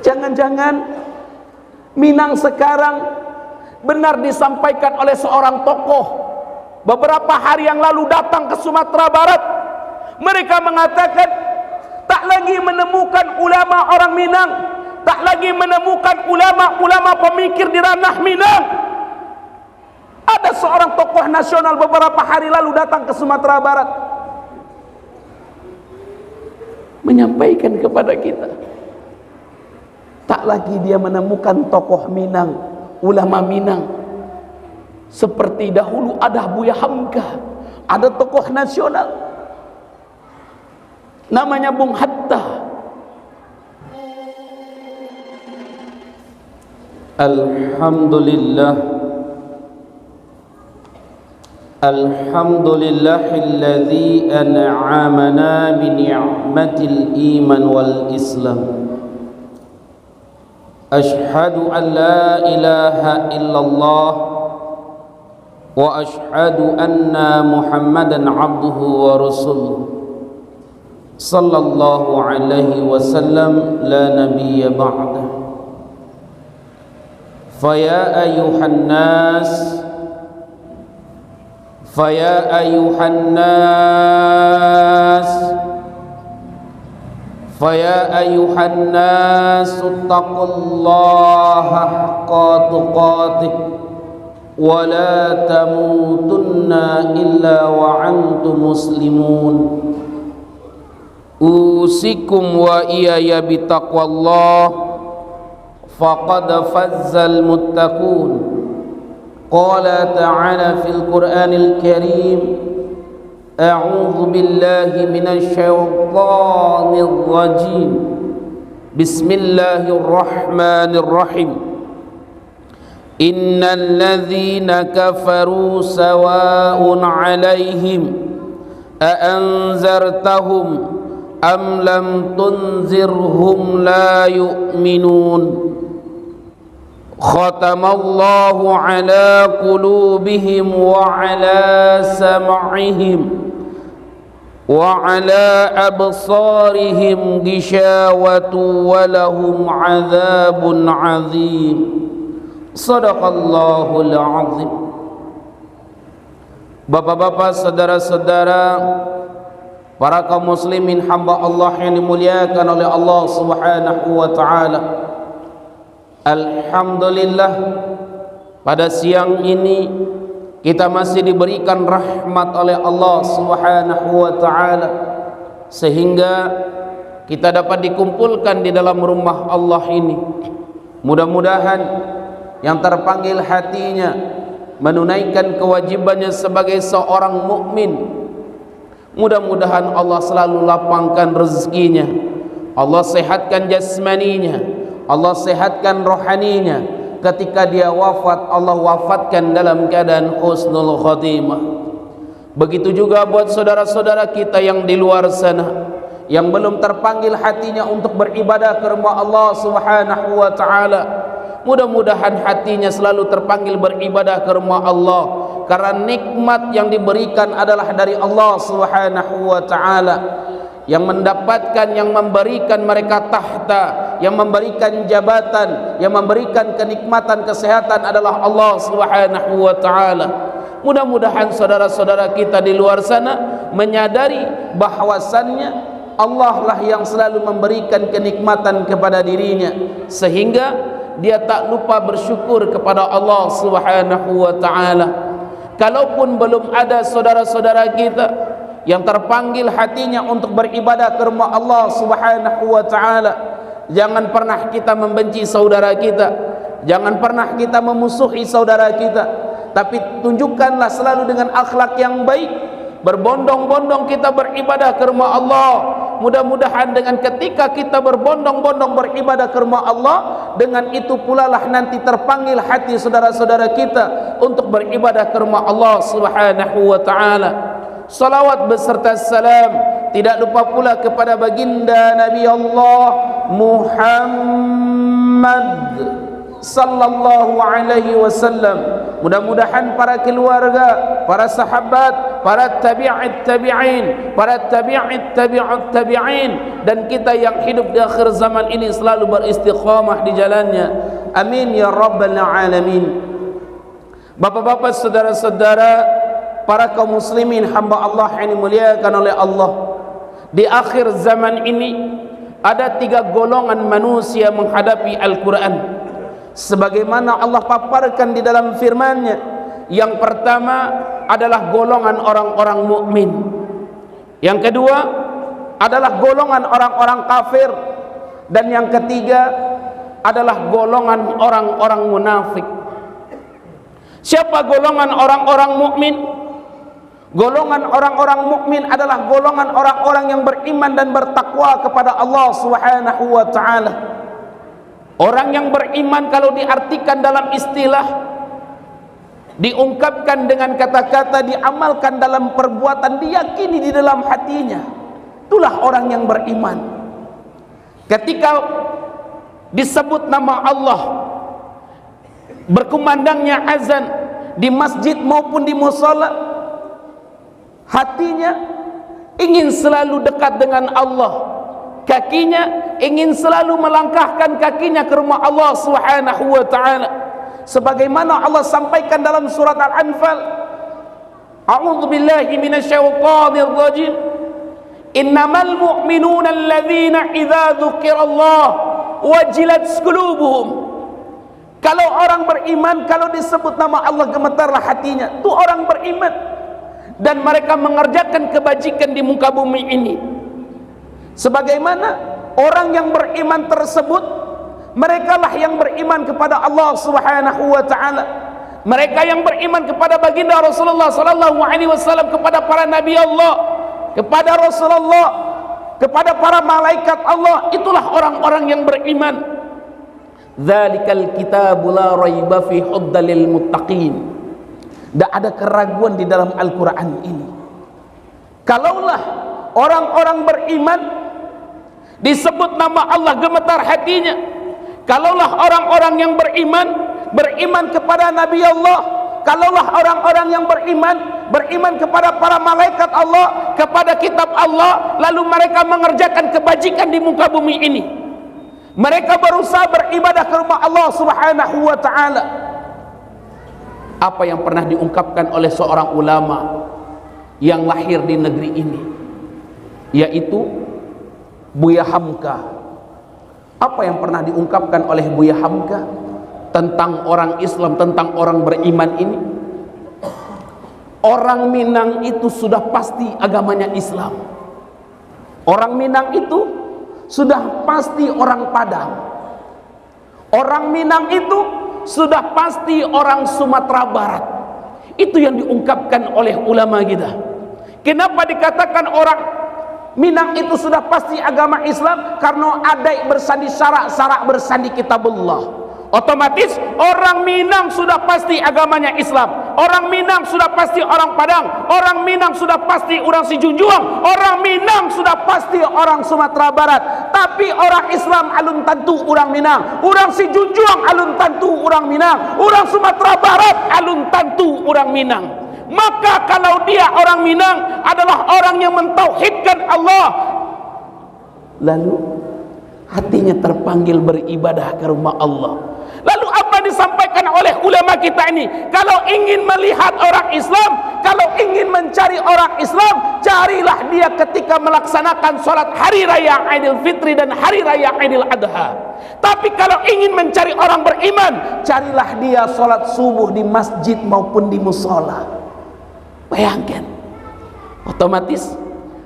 Jangan-jangan Minang sekarang benar disampaikan oleh seorang tokoh beberapa hari yang lalu datang ke Sumatera Barat. Mereka mengatakan tak lagi menemukan ulama orang Minang, tak lagi menemukan ulama-ulama pemikir di ranah Minang. Ada seorang tokoh nasional beberapa hari lalu datang ke Sumatera Barat menyampaikan kepada kita, tak lagi dia menemukan tokoh Minang, ulama Minang seperti dahulu. Ada Buya Hamka, ada tokoh nasional namanya Bung Hatta. Alhamdulillahilladzi an'amana bi ni'matil iman wal islam. Ashhadu an la ilaha illallah wa ashhadu anna Muhammadan abduhu wa rasuluh. Sallallahu alaihi wasallam la nabiyya ba'dah. Faya ayuhan nas فيا أيها الناس اتقوا الله حق تقاته ولا تموتن إلا وأنتم مسلمون أوصيكم وإياي بتقوى الله فقد فاز المتقون. قال تعالى في القرآن الكريم أعوذ بالله من الشيطان الرجيم بسم الله الرحمن الرحيم إن الذين كفروا سواء عليهم أأنذرتهم أم لم تنذرهم لا يؤمنون ختم الله على قلوبهم وعلى سمعهم وعلى أبصارهم غشاوة ولهم عذاب عظيم. صدق Allahul Azim. Bapak-bapak, saudara-saudara, para kaum muslimin hamba Allah yang dimuliakan oleh Allah Subhanahu wa taala. Alhamdulillah, pada siang ini kita masih diberikan rahmat oleh Allah Subhanahu wa taala sehingga kita dapat dikumpulkan di dalam rumah Allah ini. Mudah-mudahan yang terpanggil hatinya menunaikan kewajibannya sebagai seorang mukmin, mudah-mudahan Allah selalu lapangkan rezekinya, Allah sehatkan jasmaninya, Allah sehatkan rohaninya. Ketika dia wafat, Allah wafatkan dalam keadaan husnul khatimah. Begitu juga buat saudara-saudara kita yang di luar sana, yang belum terpanggil hatinya untuk beribadah ke rumah Allah Subhanahu wa taala. Mudah-mudahan hatinya selalu terpanggil beribadah ke rumah Allah, karena nikmat yang diberikan adalah dari Allah Subhanahu wa taala. Yang mendapatkan, yang memberikan mereka tahta, yang memberikan jabatan, yang memberikan kenikmatan kesehatan adalah Allah Subhanahu wa taala. Mudah-mudahan saudara-saudara kita di luar sana menyadari bahwasannya Allah lah yang selalu memberikan kenikmatan kepada dirinya, sehingga dia tak lupa bersyukur kepada Allah Subhanahu wa taala. Kalaupun belum ada saudara-saudara kita yang terpanggil hatinya untuk beribadah ke rumah Allah Subhanahu wa taala, jangan pernah kita membenci saudara kita, jangan pernah kita memusuhi saudara kita, tapi tunjukkanlah selalu dengan akhlak yang baik. Berbondong-bondong kita beribadah ke rumah Allah. Mudah-mudahan dengan ketika kita berbondong-bondong beribadah ke rumah Allah, dengan itu pula lah nanti terpanggil hati saudara-saudara kita untuk beribadah ke rumah Allah Subhanahu wa taala. Salawat beserta salam tidak lupa pula kepada baginda Nabi Allah Muhammad sallallahu alaihi wasallam. Mudah-mudahan para keluarga, para sahabat, para tabi'it tabi'in, para tabi'it tabi'ut tabi'in, dan kita yang hidup di akhir zaman ini selalu beristiqamah di jalannya. Amin ya rabbal alamin. Bapak-bapak, saudara-saudara, para kaum muslimin hamba Allah yang dimuliakan oleh Allah, di akhir zaman ini ada 3 golongan manusia menghadapi Al-Quran sebagaimana Allah paparkan di dalam firman-Nya. Yang pertama adalah golongan orang-orang mukmin, yang kedua adalah golongan orang-orang kafir, dan yang ketiga adalah golongan orang-orang munafik. Siapa golongan orang-orang mukmin? Golongan orang-orang mukmin adalah golongan orang-orang yang beriman dan bertakwa kepada Allah Subhanahu wa taala. Orang yang beriman kalau diartikan dalam istilah, diungkapkan dengan kata-kata, diamalkan dalam perbuatan, diyakini di dalam hatinya, itulah orang yang beriman. Ketika disebut nama Allah, berkumandangnya azan di masjid maupun di musala, hatinya ingin selalu dekat dengan Allah, kakinya ingin selalu melangkahkan kakinya ke rumah Allah Subhanahu wa taala, sebagaimana Allah sampaikan dalam surat Al-Anfal, a'udzu billahi minasyaitonir rajim, innamal mu'minuna alladzina idza dzukirallah wajilat qulubuhum. Kalau orang beriman, kalau disebut nama Allah gemetarlah hatinya, itu orang beriman, dan mereka mengerjakan kebajikan di muka bumi ini. Sebagaimana orang yang beriman tersebut, merekalah yang beriman kepada Allah Subhanahu wa taala. Mereka yang beriman kepada baginda Rasulullah sallallahu alaihi wasallam, kepada para nabi Allah, kepada Rasulullah, kepada para malaikat Allah, itulah orang-orang yang beriman. Dzalikal kitabu la raiba fi huddal lil muttaqin. Tidak ada keraguan di dalam Al-Quran ini. Kalaulah orang-orang beriman, disebut nama Allah gemetar hatinya. Kalaulah orang-orang yang beriman kepada Nabi Allah, kalaulah orang-orang yang beriman kepada para malaikat Allah, kepada kitab Allah, lalu mereka mengerjakan kebajikan di muka bumi ini, mereka berusaha beribadah ke rumah Allah Subhanahu wa ta'ala. Apa yang pernah diungkapkan oleh seorang ulama yang lahir di negeri ini, yaitu Buya Hamka. Apa yang pernah diungkapkan oleh Buya Hamka tentang orang Islam, tentang orang beriman ini? Orang Minang itu sudah pasti agamanya Islam. Orang Minang itu sudah pasti orang Padang. Orang Minang itu sudah pasti orang Sumatera Barat. Itu yang diungkapkan oleh ulama kita. Kenapa dikatakan orang Minang itu sudah pasti agama Islam? Karena ada bersandi syarak bersandi kitabullah. Otomatis orang Minang sudah pasti agamanya Islam. Orang Minang sudah pasti orang Padang. Orang Minang sudah pasti orang Sijunjuang. Orang Minang sudah pasti orang Sumatera Barat. Tapi orang Islam alun tentu orang Minang. Orang Sijunjuang alun tentu orang Minang. Orang Sumatera Barat alun tentu orang Minang. Maka kalau dia orang Minang adalah orang yang mentauhidkan Allah, lalu hatinya terpanggil beribadah ke rumah Allah. Lalu apa disampaikan oleh ulama kita ini? Kalau ingin melihat orang Islam, kalau ingin mencari orang Islam, carilah dia ketika melaksanakan sholat hari raya Idul Fitri dan hari raya Idul Adha. Tapi kalau ingin mencari orang beriman, carilah dia sholat subuh di masjid maupun di musola. Bayangkan, otomatis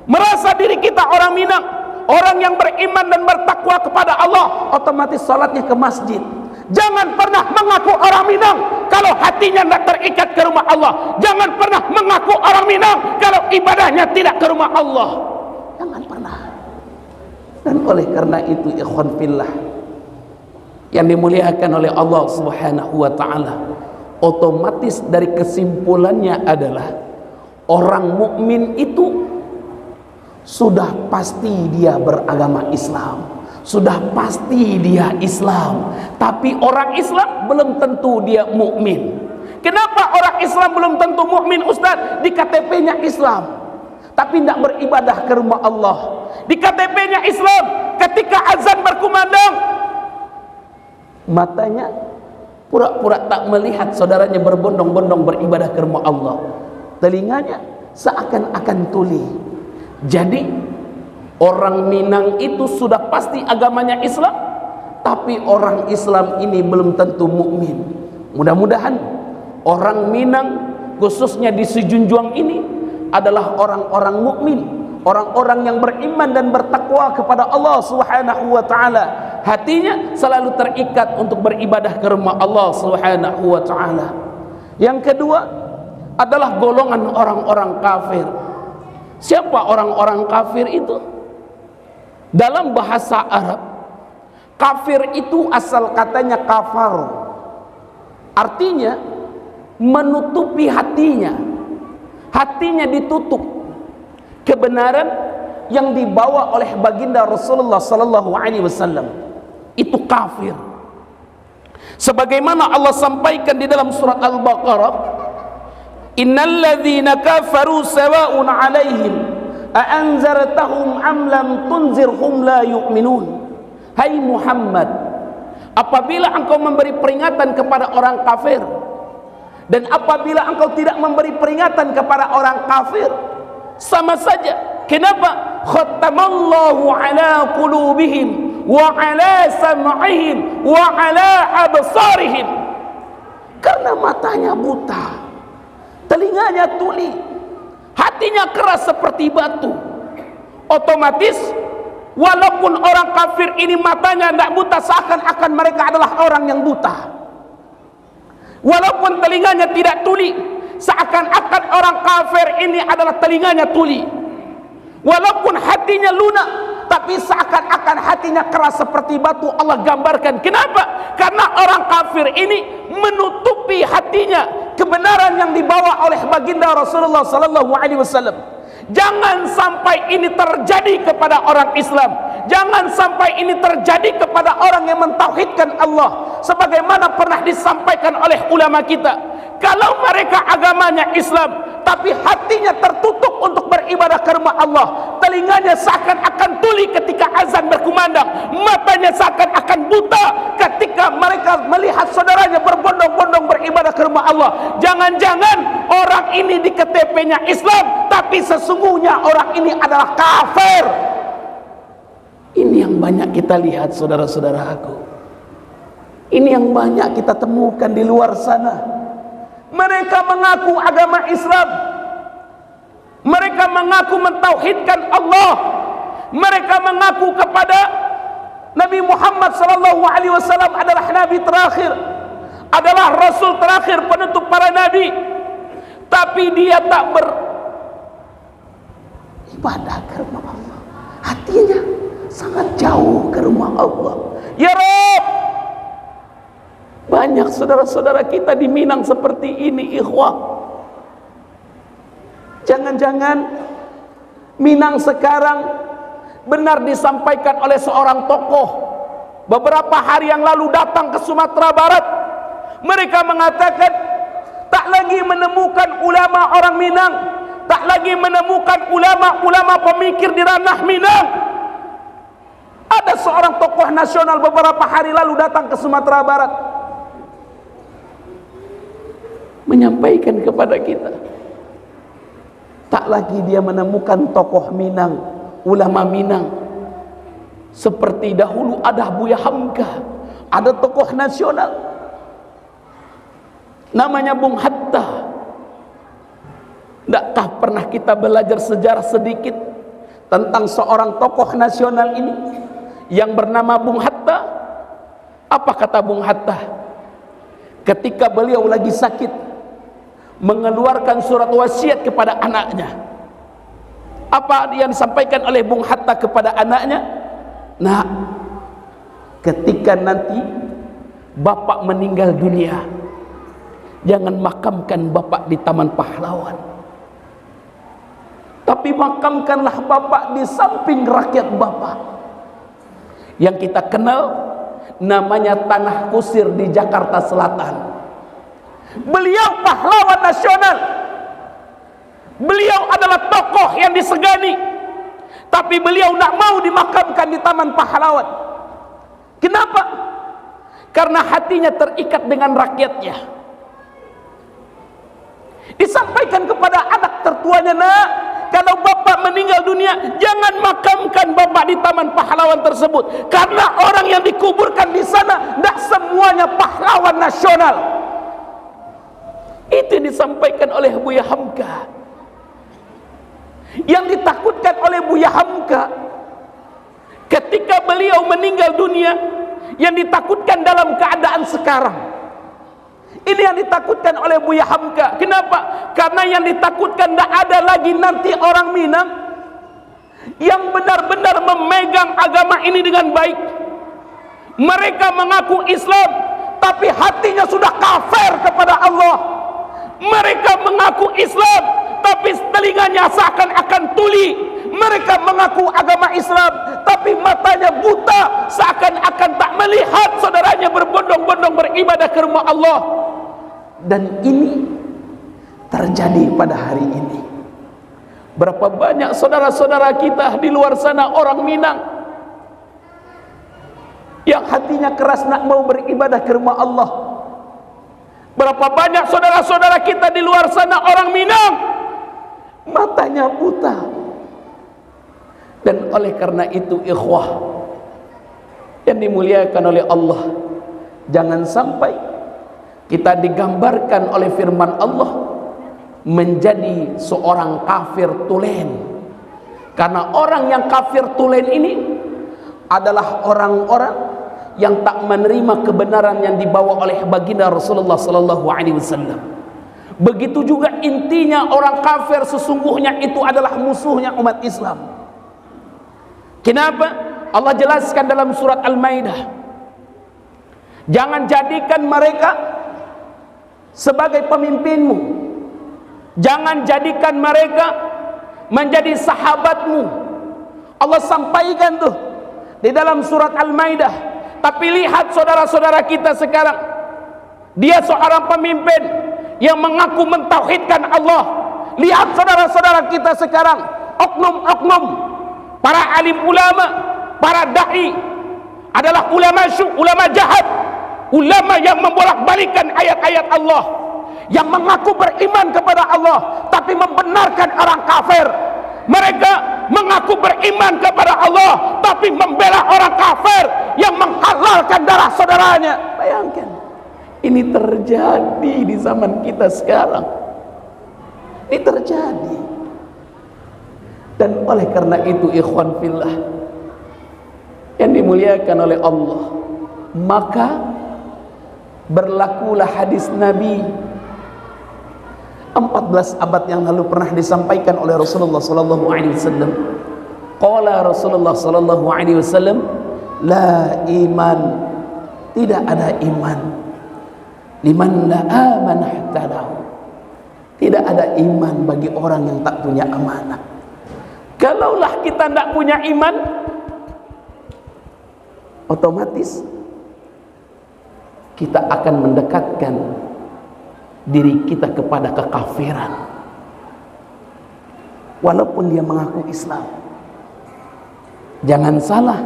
merasa diri kita orang Minang, orang yang beriman dan bertakwa kepada Allah, otomatis sholatnya ke masjid. Jangan pernah mengaku orang Minang kalau hatinya tidak terikat ke rumah Allah. Jangan pernah mengaku orang Minang kalau ibadahnya tidak ke rumah Allah. Jangan pernah. Dan oleh karena itu, ikhwan fillah yang dimuliakan oleh Allah Subhanahu wa ta'ala, otomatis dari kesimpulannya adalah orang mukmin itu sudah pasti dia beragama Islam, sudah pasti dia Islam, tapi orang Islam belum tentu dia mukmin. Kenapa orang Islam belum tentu mukmin, Ustaz? Di KTP-nya Islam, tapi tidak beribadah ke rumah Allah. Di KTP-nya Islam, ketika azan berkumandang, matanya pura-pura tak melihat saudaranya berbondong-bondong beribadah ke rumah Allah. Telinganya seakan-akan tuli. Jadi orang Minang itu sudah pasti agamanya Islam, tapi orang Islam ini belum tentu mukmin. Mudah-mudahan orang Minang khususnya di Sejunjuang ini adalah orang-orang mukmin, orang-orang yang beriman dan bertakwa kepada Allah Subhanahu wa taala. Hatinya selalu terikat untuk beribadah ke rumah Allah Subhanahu wa taala. Yang kedua adalah golongan orang-orang kafir. Siapa orang-orang kafir itu? Dalam bahasa Arab, kafir itu asal katanya kafar, artinya menutupi hatinya. Hatinya ditutup kebenaran yang dibawa oleh baginda Rasulullah sallallahu alaihi wasallam. Itu kafir. Sebagaimana Allah sampaikan di dalam surat Al-Baqarah, innal ladzina kafaru sawa'un 'alaihim a anzartahum am lam tunzirhum la yu'minun. Hai Muhammad, apabila engkau memberi peringatan kepada orang kafir dan apabila engkau tidak memberi peringatan kepada orang kafir, sama saja. Kenapa? Khatamallahu ala qulubihim wa ala sam'ihim wa ala absarihim. Karena matanya buta, telinganya tuli, hatinya keras seperti batu. Otomatis walaupun orang kafir ini matanya tidak buta, seakan-akan mereka adalah orang yang buta. Walaupun telinganya tidak tuli, seakan-akan orang kafir ini adalah telinganya tuli. Walaupun hatinya lunak, tapi seakan-akan hatinya keras seperti batu. Allah gambarkan. Kenapa? Karena orang kafir ini menutupi hatinya kebenaran yang dibawa oleh baginda Rasulullah sallallahu alaihi wasallam. Jangan sampai ini terjadi kepada orang Islam. Jangan sampai ini terjadi kepada orang yang mentauhidkan Allah. Sebagaimana pernah disampaikan oleh ulama kita, kalau mereka agamanya Islam, tapi hatinya tertutup untuk beribadah ke rumah Allah, telinganya seakan-akan tuli ketika azan berkumandang, matanya seakan-akan buta ketika mereka melihat saudaranya berbondong-bondong beribadah ke rumah Allah. Jangan-jangan orang ini di KTP-nya Islam, tapi sesungguhnya orang ini adalah kafir. Ini yang banyak kita lihat, saudara-saudaraku. Ini yang banyak kita temukan di luar sana. Mereka mengaku agama Islam, mereka mengaku mentauhidkan Allah, mereka mengaku kepada Nabi Muhammad SAW adalah Nabi terakhir, adalah Rasul terakhir, penutup para Nabi, tapi dia tak beribadah ke rumah Allah. Hatinya sangat jauh ke rumah Allah. Ya Rabb, banyak saudara-saudara kita di Minang seperti ini, ikhwah. Jangan-jangan Minang sekarang benar disampaikan oleh seorang tokoh beberapa hari yang lalu datang ke Sumatera Barat. Mereka mengatakan tak lagi menemukan ulama orang Minang, tak lagi menemukan ulama-ulama pemikir di ranah Minang. Ada seorang tokoh nasional beberapa hari lalu datang ke Sumatera Barat, menyampaikan kepada kita, tak lagi dia menemukan tokoh Minang, ulama Minang seperti dahulu. Ada Buya Hamka, ada tokoh nasional namanya Bung Hatta. Tidakkah pernah kita belajar sejarah sedikit tentang seorang tokoh nasional ini yang bernama Bung Hatta? Apa kata Bung Hatta ketika beliau lagi sakit, mengeluarkan surat wasiat kepada anaknya? Apa yang disampaikan oleh Bung Hatta kepada anaknya? Nah, ketika nanti bapak meninggal dunia, jangan makamkan bapak di Taman Pahlawan, tapi makamkanlah bapak di samping rakyat bapak. yang kita kenal namanya Tanah Kusir di Jakarta Selatan. Beliau pahlawan nasional, beliau adalah tokoh yang disegani, tapi beliau tidak mau dimakamkan di Taman Pahlawan. Kenapa? Karena hatinya terikat dengan rakyatnya. Disampaikan kepada anak tertuanya, nak, kalau bapak meninggal dunia, jangan makamkan bapak di Taman Pahlawan tersebut, karena orang yang dikuburkan di sana tidak semuanya pahlawan nasional. Itu yang disampaikan oleh Buya Hamka. Yang ditakutkan oleh Buya Hamka ketika beliau meninggal dunia, yang ditakutkan dalam keadaan sekarang ini yang ditakutkan oleh Buya Hamka. Kenapa? Karena yang ditakutkan tidak ada lagi nanti orang Minang yang benar-benar memegang agama ini dengan baik. Mereka mengaku Islam, tapi hatinya sudah kafir kepada Allah. Mereka mengaku Islam, tapi telinganya seakan-akan tuli. Mereka mengaku agama Islam, tapi matanya buta, seakan-akan tak melihat saudaranya berbondong-bondong beribadah ke rumah Allah. Dan ini terjadi pada hari ini. Berapa banyak saudara-saudara kita di luar sana orang Minang yang hatinya keras nak mau beribadah ke rumah Allah. Berapa banyak saudara-saudara kita di luar sana orang Minang matanya buta. Dan oleh karena itu, ikhwah yang dimuliakan oleh Allah, jangan sampai kita digambarkan oleh firman Allah menjadi seorang kafir tulen. Karena orang yang kafir tulen ini adalah orang-orang yang tak menerima kebenaran yang dibawa oleh baginda Rasulullah sallallahu alaihi wasallam. Begitu juga intinya orang kafir sesungguhnya itu adalah musuhnya umat Islam. Kenapa? Allah jelaskan dalam surat Al-Maidah, jangan jadikan mereka sebagai pemimpinmu, jangan jadikan mereka menjadi sahabatmu. Allah sampaikan tuh di dalam surat Al-Maidah. Tapi lihat saudara-saudara kita sekarang, dia seorang pemimpin yang mengaku mentauhidkan Allah. Lihat saudara-saudara kita sekarang, oknum-oknum para alim ulama, para da'i adalah ulama syuk, ulama jahat, ulama yang membolak-balikan ayat-ayat Allah, yang mengaku beriman kepada Allah tapi membenarkan orang kafir. Mereka mengaku beriman kepada Allah tapi membela orang kafir yang menghalalkan darah saudaranya. Bayangkan, ini terjadi di zaman kita sekarang. Ini terjadi. Dan oleh karena itu, ikhwan fillah yang dimuliakan oleh Allah, maka berlakulah hadis Nabi 14 abad yang lalu pernah disampaikan oleh Rasulullah sallallahu alaihi wasallam. Qala Rasulullah sallallahu alaihi wasallam, la iman, tidak ada iman liman la amana ihtalahu. Tidak ada iman bagi orang yang tak punya amanah. Kalaulah kita tidak punya iman, otomatis kita akan mendekatkan diri kita kepada kekafiran, walaupun dia mengaku Islam. Jangan salah,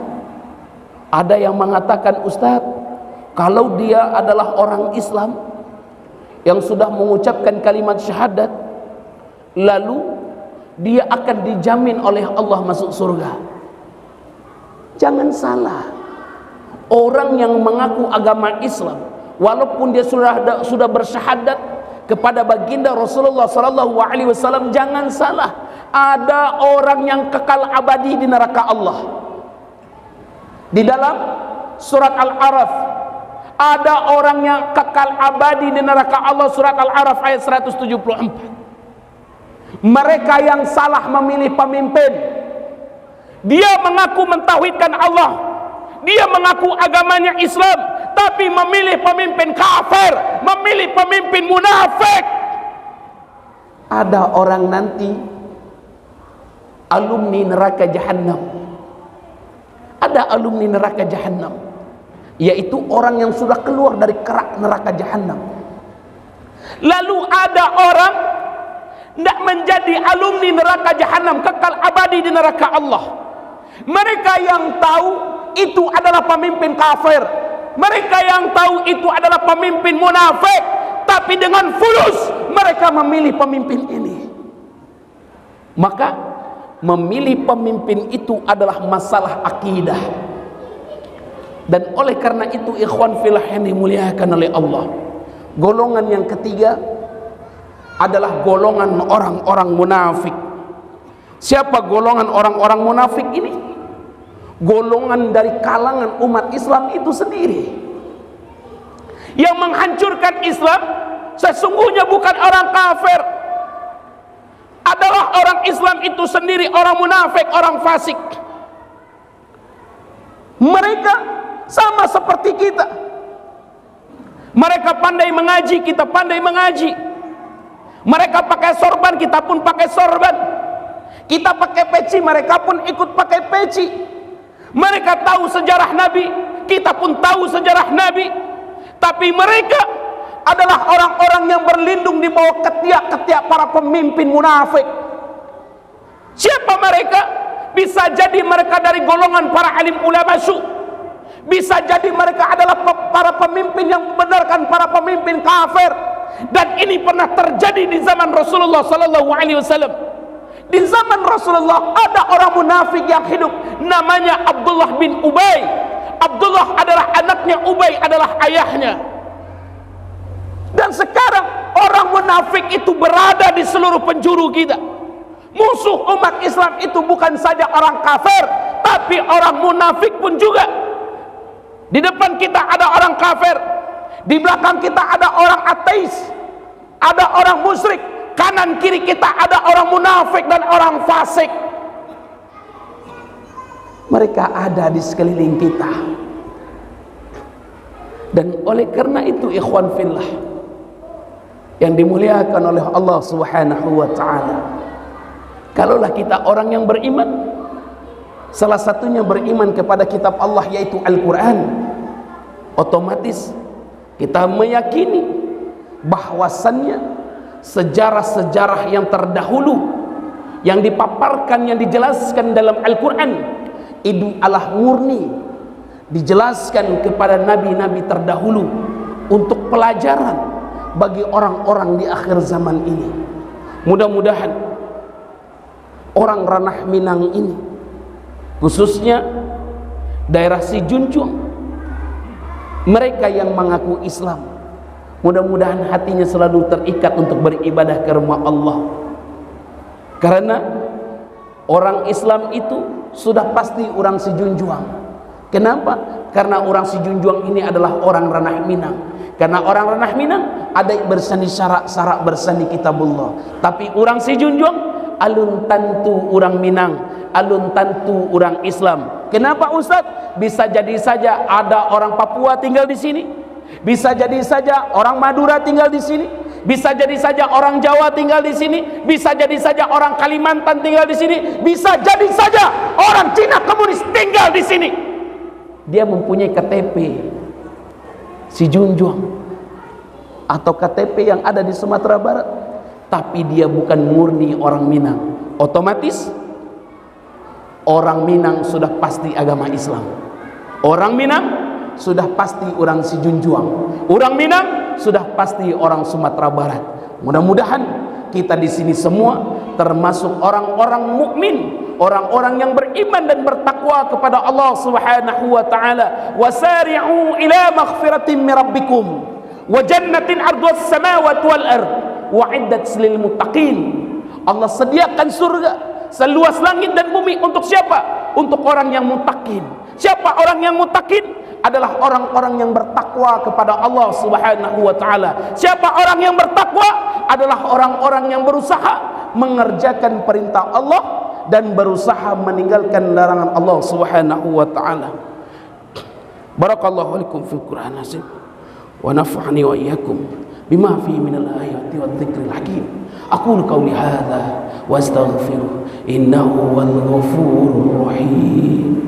ada yang mengatakan, Ustaz, kalau dia adalah orang Islam yang sudah mengucapkan kalimat syahadat, lalu dia akan dijamin oleh Allah masuk surga. Jangan salah, orang yang mengaku agama Islam walaupun dia sudah bersyahadat kepada baginda Rasulullah sallallahu alaihi wasallam, jangan salah, ada orang yang kekal abadi di neraka Allah. Di dalam surat Al-A'raf ada orang yang kekal abadi di neraka Allah, surat Al-A'raf ayat 174. Mereka yang salah memilih pemimpin, dia mengaku mentauhidkan Allah, dia mengaku agamanya Islam, tapi memilih pemimpin kafir, memilih pemimpin munafik. Ada orang nanti alumni neraka Jahannam, ada alumni neraka jahanam, yaitu orang yang sudah keluar dari kerak neraka jahanam. Lalu ada orang tidak menjadi alumni neraka jahanam, kekal abadi di neraka Allah. Mereka yang tahu itu adalah pemimpin kafir, mereka yang tahu itu adalah pemimpin munafik, tapi dengan fulus mereka memilih pemimpin ini. Maka memilih pemimpin itu adalah masalah akidah. Dan oleh karena itu ikhwan fillah yang dimuliakan oleh Allah, golongan yang ketiga adalah golongan orang-orang munafik. Siapa golongan orang-orang munafik ini? Golongan dari kalangan umat Islam itu sendiri. Yang menghancurkan Islam sesungguhnya bukan orang kafir, adalah orang Islam itu sendiri, orang munafik, orang fasik. Mereka sama seperti kita. Mereka pandai mengaji, kita pandai mengaji. Mereka pakai sorban, kita pun pakai sorban. Kita pakai peci, mereka pun ikut pakai peci. Mereka tahu sejarah Nabi, kita pun tahu sejarah Nabi. Tapi mereka adalah orang-orang yang berlindung di bawah ketiak-ketiak para pemimpin munafik. Siapa mereka? Bisa jadi mereka dari golongan para alim ulama su, bisa jadi mereka adalah para pemimpin yang membenarkan para pemimpin kafir. Dan ini pernah terjadi di zaman Rasulullah sallallahu alaihi wasallam. Di zaman Rasulullah ada orang munafik yang hidup, namanya Abdullah bin Ubay. Abdullah adalah anaknya, Ubay adalah ayahnya. Dan sekarang orang munafik itu berada di seluruh penjuru kita. Musuh umat Islam itu bukan saja orang kafir, tapi orang munafik pun juga. Di depan kita ada orang kafir, di belakang kita ada orang ateis, ada orang musyrik, kanan kiri kita ada orang munafik dan orang fasik. Mereka ada di sekeliling kita. Dan oleh karena itu ikhwan fillah yang dimuliakan oleh Allah Subhanahu wa ta'ala, kalaulah kita orang yang beriman, salah satunya beriman kepada kitab Allah yaitu Al-Quran, otomatis kita meyakini bahwasannya sejarah-sejarah yang terdahulu yang dipaparkan, yang dijelaskan dalam Al-Quran itu adalah murni dijelaskan kepada nabi-nabi terdahulu untuk pelajaran bagi orang-orang di akhir zaman ini. Mudah-mudahan orang Ranah Minang ini, khususnya daerah Sijunjung, mereka yang mengaku Islam, mudah-mudahan hatinya selalu terikat untuk beribadah ke rumah Allah. Karena orang Islam itu sudah pasti orang Sijunjung. Kenapa? Karena orang Sijunjung ini adalah orang Ranah Minang. Karena orang Ranah Minang ada bersani syarak bersani kitabullah. Tapi orang Sijunjung alun tantu orang Minang, alun tantu orang Islam. Kenapa Ustaz? Bisa jadi saja ada orang Papua tinggal di sini, bisa jadi saja orang Madura tinggal di sini, bisa jadi saja orang Jawa tinggal di sini, bisa jadi saja orang Kalimantan tinggal di sini, bisa jadi saja orang Cina komunis tinggal di sini. Dia mempunyai KTP Sijunjung atau KTP yang ada di Sumatera Barat, tapi dia bukan murni orang Minang. Otomatis orang Minang sudah pasti agama Islam. Orang Minang sudah pasti orang Sijunjung. Orang Minang sudah pasti orang Sumatera Barat. Mudah-mudahan kita di sini semua termasuk orang-orang mukmin, orang-orang yang beriman dan bertakwa kepada Allah Subhanahu wa taala. Wasari'u ila maghfiratin min rabbikum wa jannatin 'arduhas samawati wal ard wa'iddat lil muttaqin. Allah sediakan surga seluas langit dan bumi untuk siapa? Untuk orang yang muttaqin. Siapa orang yang muttaqin? Adalah orang-orang yang bertakwa kepada Allah Subhanahu wa taala. Siapa orang yang bertakwa? Adalah orang-orang yang berusaha mengerjakan perintah Allah dan berusaha meninggalkan larangan Allah Subhanahu wa taala. Barakallahu lakum fil Qur'an azim wa nafa'ani wa iyyakum bima fihi minal ayati wadh-dhikril hakim. Aqulu qawli hadza wa astaghfiruh innahu wal ghafurur rahim.